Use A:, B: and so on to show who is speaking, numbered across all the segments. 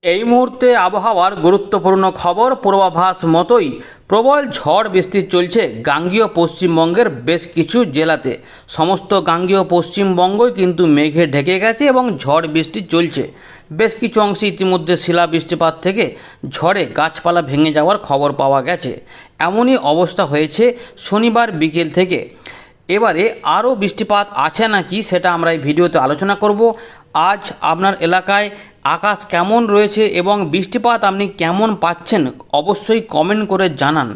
A: এই মুহূর্তে আবহাওয়ার গুরুত্বপূর্ণ খবর পূর্বাভাস মতোই প্রবল ঝড় বৃষ্টি চলছে গাঙ্গেয় পশ্চিমবঙ্গের বেশ কিছু জেলাতে। সমস্ত গাঙ্গেয় পশ্চিমবঙ্গই কিন্তু মেঘে ঢেকে গেছে এবং ঝড় বৃষ্টি চলছে। বেশ কিছু অংশে ইতিমধ্যে শিলা বৃষ্টিপাত থেকে ঝড়ে গাছপালা ভেঙে যাওয়ার খবর পাওয়া গেছে। এমনই অবস্থা হয়েছে শনিবার বিকেল থেকে। এবারে আরও বৃষ্টিপাত আছে নাকি সেটা আমরা এই ভিডিওতে আলোচনা করব। আজ আপনার এলাকায় আকাশ কেমন রয়েছে এবং বৃষ্টিপাত আপনি কেমন পাচ্ছেন অবশ্যই কমেন্ট করে জানান।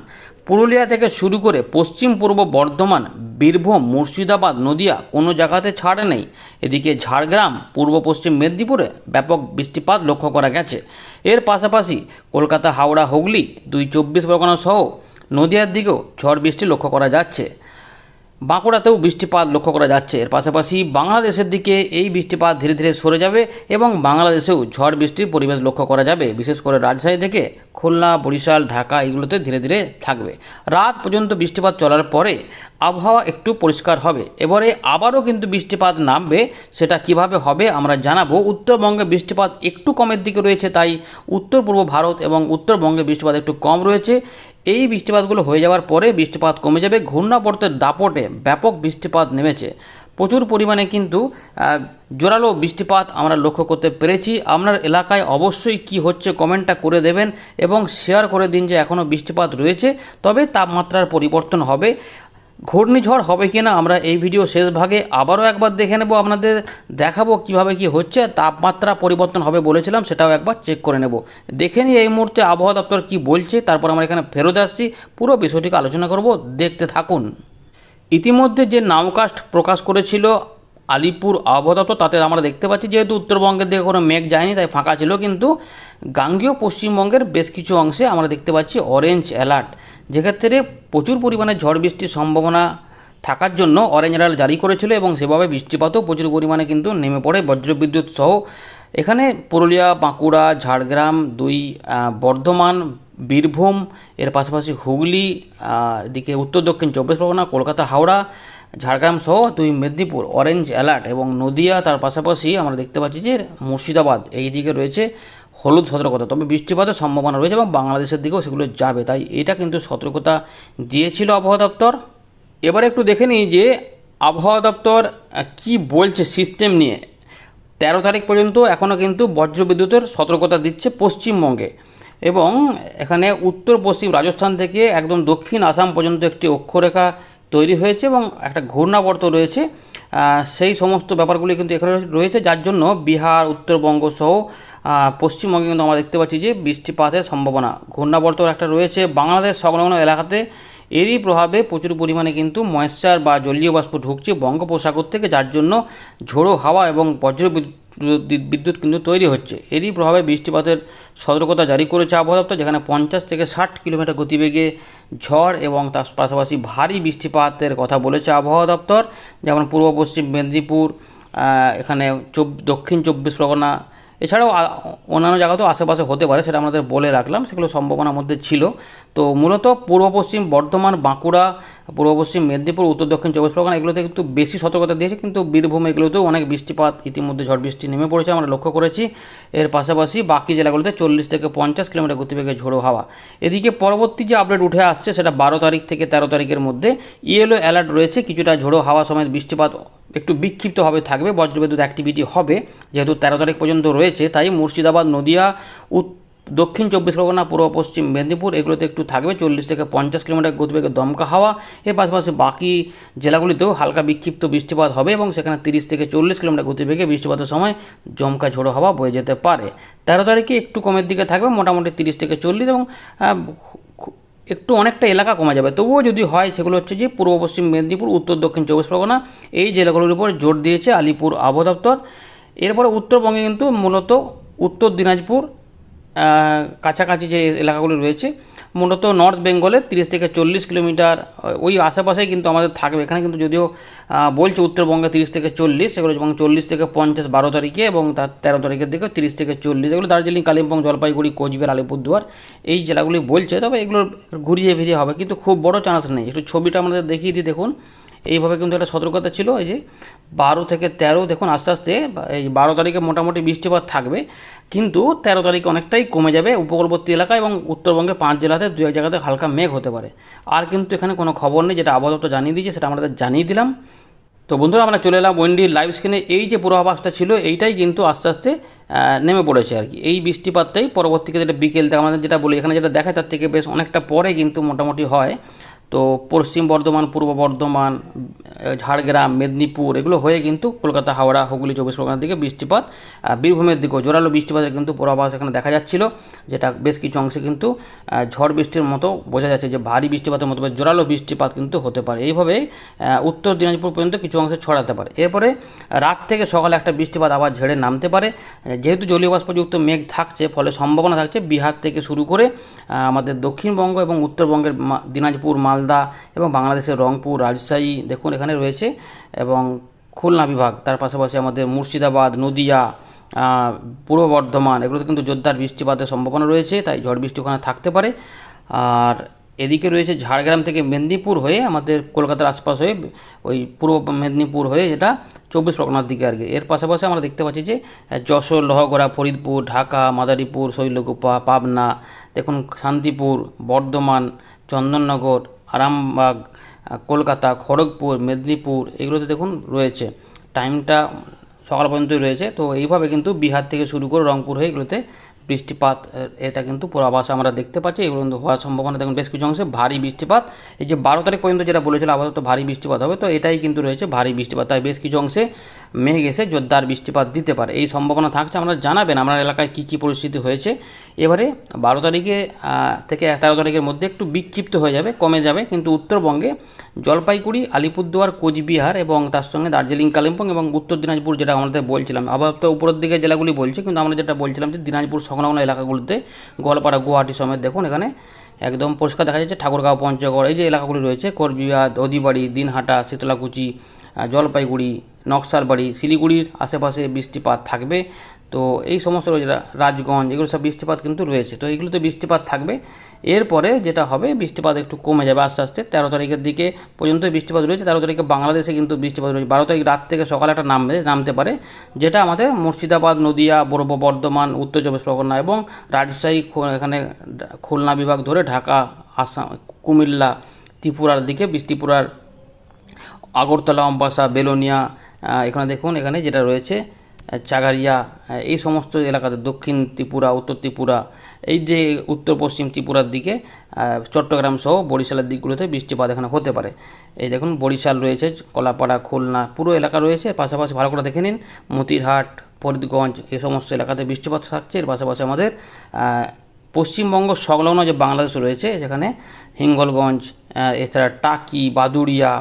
A: পুরুলিয়া থেকে শুরু করে পশ্চিম পূর্ব বর্ধমান, বীরভূম, মুর্শিদাবাদ, নদিয়া কোনো জায়গাতে ছাড় নেই। এদিকে ঝাড়গ্রাম, পূর্ব পশ্চিম মেদিনীপুরে ব্যাপক বৃষ্টিপাত লক্ষ্য করা গেছে। এর পাশাপাশি কলকাতা, হাওড়া, হুগলি, 24 পরগনা সহ নদিয়ার দিকেও ঝড় বৃষ্টি লক্ষ্য করা যাচ্ছে। বাঁকুড়াতেও বৃষ্টিপাত লক্ষ্য করা যাচ্ছে। এর পাশাপাশি বাংলাদেশের দিকে এই বৃষ্টিপাত ধীরে ধীরে সরে যাবে এবং বাংলাদেশেও ঝড় বৃষ্টির পরিবেশ লক্ষ্য করা যাবে। বিশেষ করে রাজশাহী থেকে খুলনা, বরিশাল, ঢাকা এগুলোতে ধীরে ধীরে থাকবে। রাত পর্যন্ত বৃষ্টিপাত চলার পরে আবহাওয়া একটু পরিষ্কার হবে। এবারে আবারও কিন্তু বৃষ্টিপাত নামবে, সেটা কিভাবে হবে আমরা জানাবো। উত্তরবঙ্গে বৃষ্টিপাত একটু কমের দিকে রয়েছে, তাই উত্তর পূর্ব ভারত এবং উত্তরবঙ্গে বৃষ্টিপাত একটু কম রয়েছে। এই বৃষ্টিপাতগুলো হয়ে যাওয়ার পরে বৃষ্টিপাত কমে যাবে। ঘূর্ণাবর্তের দাপটে ব্যাপক বৃষ্টিপাত নেমেছে। প্রচুর পরিমাণে কিন্তু জোরালো বৃষ্টিপাত আমরা লক্ষ্য করতে পেরেছি। আপনার এলাকায় অবশ্যই কি হচ্ছে কমেন্টটা করে দেবেন এবং শেয়ার করে দিন যে এখনও বৃষ্টিপাত রয়েছে, তবে তাপমাত্রার পরিবর্তন হবে। ঘূর্ণিঝড় হবে কিনা আমরা এই ভিডিও শেষ ভাগে আবারও একবার দেখে নেব, আপনাদের দেখাবো কিভাবে কি হচ্ছে। তাপমাত্রা পরিবর্তন হবে বলেছিলাম, সেটাও একবার চেক করে নেব। দেখে নিই এই মুহূর্তে আবহাওয়া দপ্তর কি বলছে, তারপর আমরা এখানে ফেরত আসছি, পুরো বিষয়টিকে আলোচনা করব, দেখতে থাকুন। ইতিমধ্যে যে নামকাস্ট প্রকাশ করেছিল আলিপুর আবহাওয়া দপ্তর, তাতে আমরা দেখতে পাচ্ছি যেহেতু উত্তরবঙ্গের দিকে কোনো মেঘ যায়নি তাই ফাঁকা ছিল, কিন্তু গাঙ্গেয় পশ্চিমবঙ্গের বেশ কিছু অংশে আমরা দেখতে পাচ্ছি অরেঞ্জ অ্যালার্ট, যেক্ষেত্রে প্রচুর পরিমাণে ঝড় বৃষ্টির সম্ভাবনা থাকার জন্য অরেঞ্জ অ্যালার্ট জারি করেছিল এবং সেভাবে বৃষ্টিপাতও প্রচুর পরিমাণে কিন্তু নেমে পড়ে বজ্রবিদ্যুৎ সহ। এখানে পুরুলিয়া, বাঁকুড়া, ঝাড়গ্রাম, বর্ধমান, বীরভূম, এর পাশাপাশি হুগলি, এদিকে উত্তর দক্ষিণ 24 পরগনা, কলকাতা, হাওড়া, ঝাড়গ্রাম সহ 2 মেদিনীপুর অরেঞ্জ অ্যালার্ট এবং নদিয়া, তার পাশাপাশি আমরা দেখতে পাচ্ছি যে মুর্শিদাবাদ এই দিকে রয়েছে হলুদ সতর্কতা। তবে বৃষ্টিপাতের সম্ভাবনা রয়েছে এবং বাংলাদেশের দিকেও সেগুলো যাবে, তাই এটা কিন্তু সতর্কতা দিয়েছিল আবহাওয়া দপ্তর। এবার একটু দেখে নিই যে আবহাওয়া দপ্তর কি বলছে সিস্টেম নিয়ে। 13 তারিখ পর্যন্ত এখনও কিন্তু বজ্রবিদ্যুতের সতর্কতা দিচ্ছে পশ্চিমবঙ্গে এবং এখানে উত্তর পশ্চিম রাজস্থান থেকে একদম দক্ষিণ আসাম পর্যন্ত একটি অক্ষরেখা তৈরি হয়েছে এবং একটা ঘূর্ণাবর্ত রয়েছে। সেই সমস্ত ব্যাপারগুলি কিন্তু এখানে রয়েছে, যার জন্য বিহার, উত্তরবঙ্গ সহ পশ্চিমবঙ্গে কিন্তু আমরা দেখতে পাচ্ছি যে বৃষ্টিপাতের সম্ভাবনা। ঘূর্ণাবর্ত একটা রয়েছে বাংলাদেশ সংলগ্ন এলাকাতে, এরই প্রভাবে প্রচুর পরিমাণে কিন্তু ময়েশ্চার বা জলীয় বাষ্প ঢুকছে বঙ্গোপসাগর থেকে, যার জন্য ঝোড়ো হাওয়া এবং বিদ্যুৎ কিন্তু তৈরি হচ্ছে। এরই প্রভাবে বৃষ্টিপাতের সতর্কতা জারি করেছে আবহাওয়া দপ্তর, যেখানে 50 থেকে 60 কিলোমিটার গতিবেগে ঝড় এবং তার পাশাপাশি ভারী বৃষ্টিপাতের কথা বলেছে আবহাওয়া দপ্তর। যেমন পূর্ব পশ্চিম মেদিনীপুর, এখানে দক্ষিণ 24 পরগনা, এছাড়াও অন্যান্য জায়গাতেও আশেপাশে হতে পারে, সেটা আমাদের বলে রাখলাম, সেগুলো সম্ভাবনার মধ্যে ছিল। তো মূলত পূর্ব পশ্চিম বর্ধমান, বাঁকুড়া, পূর্ব পশ্চিম মেদিনীপুর, উত্তর দক্ষিণ 24 পরগনা এগুলোতে কিন্তু বেশি সতর্কতা দিয়েছে, কিন্তু বীরভূম এগুলোতেও অনেক বৃষ্টিপাত ইতিমধ্যে ঝড় বৃষ্টি নেমে পড়েছে আমরা লক্ষ্য করেছি। এর পাশাপাশি বাকি জেলাগুলোতে 40 থেকে 50 কিলোমিটার গতিবেগে ঝোড়ো হাওয়া। এদিকে পরবর্তী যে আপডেট উঠে আসছে সেটা 12 তারিখ থেকে 13 তারিখের মধ্যে ইয়েলো অ্যালার্ট রয়েছে। কিছুটা ঝোড়ো হাওয়া সমেত বৃষ্টিপাত একটু বিক্ষিপ্তভাবে থাকবে, বজ্রবিদ্যুৎ অ্যাক্টিভিটি হবে, যেহেতু 13 তারিখ পর্যন্ত রয়েছে, তাই মুর্শিদাবাদ, নদিয়া, দক্ষিণ 24 পরগনা, পূর্ব পশ্চিম মেদিনীপুর এগুলোতে একটু থাকবে 40 থেকে 50 কিলোমিটার গতিবেগে দমকা হাওয়া। এর পাশাপাশি বাকি জেলাগুলিতেও হালকা বিক্ষিপ্ত বৃষ্টিপাত হবে এবং সেখানে 30 থেকে 40 কিলোমিটার গতিবেগে বৃষ্টিপাতের সময় জমকা ঝোড়ো হাওয়া বয়ে যেতে পারে। 13 তারিখে একটু কমের দিকে থাকবে, মোটামুটি 30 থেকে 40 এবং একটু অনেকটা এলাকা কমে যাবে। তবুও যদি হয় সেগুলো হচ্ছে যে পূর্ব পশ্চিম মেদিনীপুর, উত্তর দক্ষিণ 24 পরগনা এই জেলাগুলোর উপর জোর দিয়েছে আলিপুর আবহাওয়া দপ্তর। এরপরে উত্তরবঙ্গে কিন্তু মূলত উত্তর দিনাজপুর কাছাকাছি যে এলাকাগুলি রয়েছে, মূলত নর্থ বেঙ্গলে 30 থেকে 40 কিলোমিটার ওই আশেপাশেই কিন্তু আমাদের থাকবে। এখানে কিন্তু যদিও বলছে উত্তরবঙ্গে 30 থেকে 40, সেগুলো এবং 40 থেকে 50 12 তারিখে এবং তার 13 তারিখের দিকে 30 থেকে 40, এগুলো দার্জিলিং, কালিম্পং, জলপাইগুড়ি, কোচবিহার, আলিপুরদুয়ার এই জেলাগুলি বলছে। তবে এগুলো ঘুরিয়ে ফিরিয়ে হবে, কিন্তু খুব বড় চান্স নেই। একটু ছবিটা আমাদের দেখিয়ে দিই, দেখুন এইভাবে কিন্তু একটা সতর্কতা ছিল। এই যে 12 থেকে 13 দেখুন আস্তে আস্তে এই 12 তারিখে মোটামুটি বৃষ্টিপাত থাকবে, কিন্তু 13 তারিখে অনেকটাই কমে যাবে উপকূলবর্তী এলাকা এবং উত্তরবঙ্গের 5 জেলাতে 2-1 জায়গাতে হালকা মেঘ হতে পারে। আর কিন্তু এখানে কোনো খবর নেই, যেটা আবহাওয়া দপ্তর জানিয়ে দিয়েছে সেটা আমাদের জানিয়ে দিলাম। তো বন্ধুরা, আমরা চলে এলাম ওয়েন্ডির লাইভ স্ক্রিনে। এই যে পূর্বাভাসটা ছিল এইটাই কিন্তু আস্তে আস্তে নেমে পড়েছে আর কি। এই বৃষ্টিপাতটাই পরবর্তীতে যেটা বিকেল থেকে আমাদের যেটা বলি এখানে যেটা দেখায় তার থেকে বেশ অনেকটা পরে কিন্তু মোটামুটি হয়। তো পশ্চিম বর্ধমান, পূর্ব বর্ধমান, ঝাড়গ্রাম, মেদিনীপুর এগুলো হয়ে কিন্তু কলকাতা, হাওড়া, হুগলি, 24 পরগনার দিকে বৃষ্টিপাত, বীরভূমের দিকেও জোরালো বৃষ্টিপাতের কিন্তু পূর্বাভাস এখানে দেখা যাচ্ছিল, যেটা বেশ কিছু অংশে কিন্তু ঝড় বৃষ্টির মতো বোঝা যাচ্ছে যে ভারী বৃষ্টিপাতের মতো জোরালো বৃষ্টিপাত কিন্তু হতে পারে। এইভাবে উত্তর দিনাজপুর পর্যন্ত কিছু অংশে ছড়াতে পারে। এরপরে রাত থেকে সকালে একটা বৃষ্টিপাত আবার ঝেড়ে নামতে পারে। যেহেতু জলীয় বাষ্পযুক্ত মেঘ থাকছে, ফলে সম্ভাবনা থাকছে বিহার থেকে শুরু করে আমাদের দক্ষিণবঙ্গ এবং উত্তরবঙ্গের দিনাজপুর, মালদা এবং বাংলাদেশের রংপুর, রাজশাহী দেখুন এখানে রয়েছে, এবং খুলনা বিভাগ, তার পাশাপাশি আমাদের মুর্শিদাবাদ, নদিয়া, পূর্ব বর্ধমান এগুলোতে কিন্তু জোরদার বৃষ্টিপাতের সম্ভাবনা রয়েছে, তাই ঝড় বৃষ্টি ওখানে থাকতে পারে। আর এদিকে রয়েছে ঝাড়গ্রাম থেকে মেদিনীপুর হয়ে আমাদের কলকাতার আশপাশ হয়ে ওই পূর্ব মেদিনীপুর হয়ে যেটা 24 পরগনার দিকে আর কি। এর পাশাপাশি আমরা দেখতে পাচ্ছি যে যশোর, লোহাগড়া, ফরিদপুর, ঢাকা, মাদারীপুর, শৈলকুপা, পাবনা দেখুন, শান্তিপুর, বর্ধমান, চন্দননগর, আরামবাগ, কলকাতা, খড়গপুর, মেদিনীপুর এগুলোতে দেখুন রয়েছে, টাইমটা সকাল পর্যন্তই রয়েছে। তো এইভাবে কিন্তু বিহার থেকে শুরু করে রংপুর হয়ে এগুলোতে বৃষ্টিপাত, এটা কিন্তু পূর্বাভাস আমরা দেখতে পাচ্ছি। এগুলো কিন্তু হওয়ার সম্ভাবনা দেখুন বেশ কিছু অংশে ভারী বৃষ্টিপাত। এই যে 12 তারিখ পর্যন্ত যেটা বলেছিল আপাতত ভারী বৃষ্টিপাত হবে, তো এটাই কিন্তু রয়েছে ভারী বৃষ্টিপাত, তাই বেশ কিছু অংশে মেঘ এসে জোরদার বৃষ্টিপাত দিতে পারে, এই সম্ভাবনা থাকছে। আমরা জানাবেন আপনার এলাকায় কী কী পরিস্থিতি হয়েছে। এবারে 12 তারিখে থেকে 13 তারিখের মধ্যে একটু বিক্ষিপ্ত হয়ে যাবে, কমে যাবে, কিন্তু উত্তরবঙ্গে জলপাইগুড়ি, আলিপুরদুয়ার, কোচবিহার এবং তার সঙ্গে দার্জিলিং, কালিম্পং এবং উত্তর দিনাজপুর, যেটা আমাদের বলছিলাম আপাতত উপরের দিকে জেলাগুলি বলছে, কিন্তু আমরা যেটা বলছিলাম যে দিনাজপুর সংলগ্ন এলাকাগুলিতে গোয়ালপাড়া, গুয়াহাটি সমেত দেখুন এখানে একদম পরিষ্কার দেখা যাচ্ছে। ঠাকুরগাঁও, পঞ্চগড় এই যে এলাকাগুলি রয়েছে, কোচবিহার, অদিবাড়ি, দিনহাটা, শীতলাকুচি, জলপাইগুড়ি, নকশালবাড়ি, শিলিগুড়ির আশেপাশে বৃষ্টিপাত থাকবে। তো এই সমস্ত রাজগঞ্জ এগুলো সব বৃষ্টিপাত কিন্তু রয়েছে, তো এইগুলোতে বৃষ্টিপাত থাকবে। এরপরে যেটা হবে বৃষ্টিপাত একটু কমে যাবে আস্তে আস্তে, 13 তারিখের দিকে পর্যন্ত বৃষ্টিপাত রয়েছে। 13 তারিখে বাংলাদেশে কিন্তু বৃষ্টিপাত রয়েছে। 12 তারিখ রাত থেকে সকালে একটা নামতে পারে, যেটা আমাদের মুর্শিদাবাদ, নদিয়া, পূর্ব বর্ধমান, উত্তর 24 পরগনা এবং রাজশাহী, এখানে খুলনা বিভাগ ধরে ঢাকা, আসাম, কুমিল্লা, ত্রিপুরার দিকে, ত্রিপুরার আগরতলা, অম্বাসা, বেলোনিয়া, এখানে দেখুন এখানে যেটা রয়েছে চাগারিয়া, এই সমস্ত এলাকাতে দক্ষিণ ত্রিপুরা, উত্তর ত্রিপুরা, এই যে উত্তর পশ্চিম ত্রিপুরার দিকে, চট্টগ্রাম সহ বরিশালের দিকগুলোতে বৃষ্টিপাত এখানে হতে পারে। এই দেখুন বরিশাল রয়েছে, কলাপাড়া, খুলনা পুরো এলাকা রয়েছে। পাশাপাশি ভালো করে দেখে নিন মতিরহাট, ফরিদগঞ্জ এই সমস্ত এলাকাতে বৃষ্টিপাত থাকছে। এর পাশাপাশি আমাদের পশ্চিমবঙ্গ সংলগ্ন যে বাংলাদেশ রয়েছে, যেখানে হিঙ্গলগঞ্জ, এছাড়া টাকি, বাদুড়িয়া,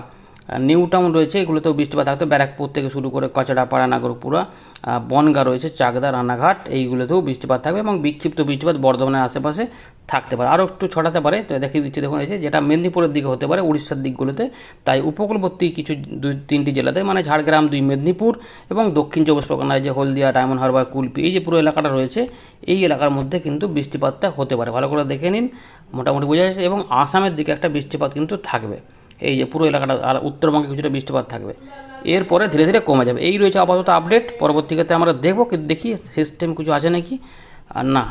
A: নিউ টাউন রয়েছে, এগুলোতেও বৃষ্টিপাত থাকতে, ব্যারাকপুর থেকে শুরু করে কচড়াপাড়া, নাগরপুরা, বনগাঁ রয়েছে, চাকদা, রানাঘাট এইগুলোতেও বৃষ্টিপাত থাকবে এবং বিক্ষিপ্ত বৃষ্টিপাত বর্ধমানের আশেপাশে থাকতে পারে, আরও একটু ছড়াতে পারে। তো দেখিয়ে দিচ্ছি দেখুন, এই যেটা মেদিনীপুরের দিকে হতে পারে, উড়িষ্যার দিকগুলোতে, তাই উপকূলবর্তী কিছু 2-3টি জেলাতে মানে ঝাড়গ্রাম, 2 মেদিনীপুর এবং দক্ষিণ 24 পরগনায় যে হলদিয়া, ডায়মন্ড হারবার, কুলপি এই যে পুরো এলাকাটা রয়েছে, এই এলাকার মধ্যে কিন্তু বৃষ্টিপাতটা হতে পারে। ভালো করে দেখে নিন, মোটামুটি বোঝা যাচ্ছে। এবং আসামের দিকে একটা বৃষ্টিপাত কিন্তু থাকবে, এই যে পুরো এলাকাটা, আর উত্তরবঙ্গে কিছুটা বৃষ্টিপাত থাকবে। এরপরে ধীরে ধীরে কমে যাবে। এই রয়েছে আপাতত আপডেট, পরবর্তীতে আমরা দেখবো দেখি সিস্টেম কিছু আছে নাকি। আর না,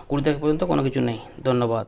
A: 20 তারিখ পর্যন্ত কোনো কিছু নেই। ধন্যবাদ।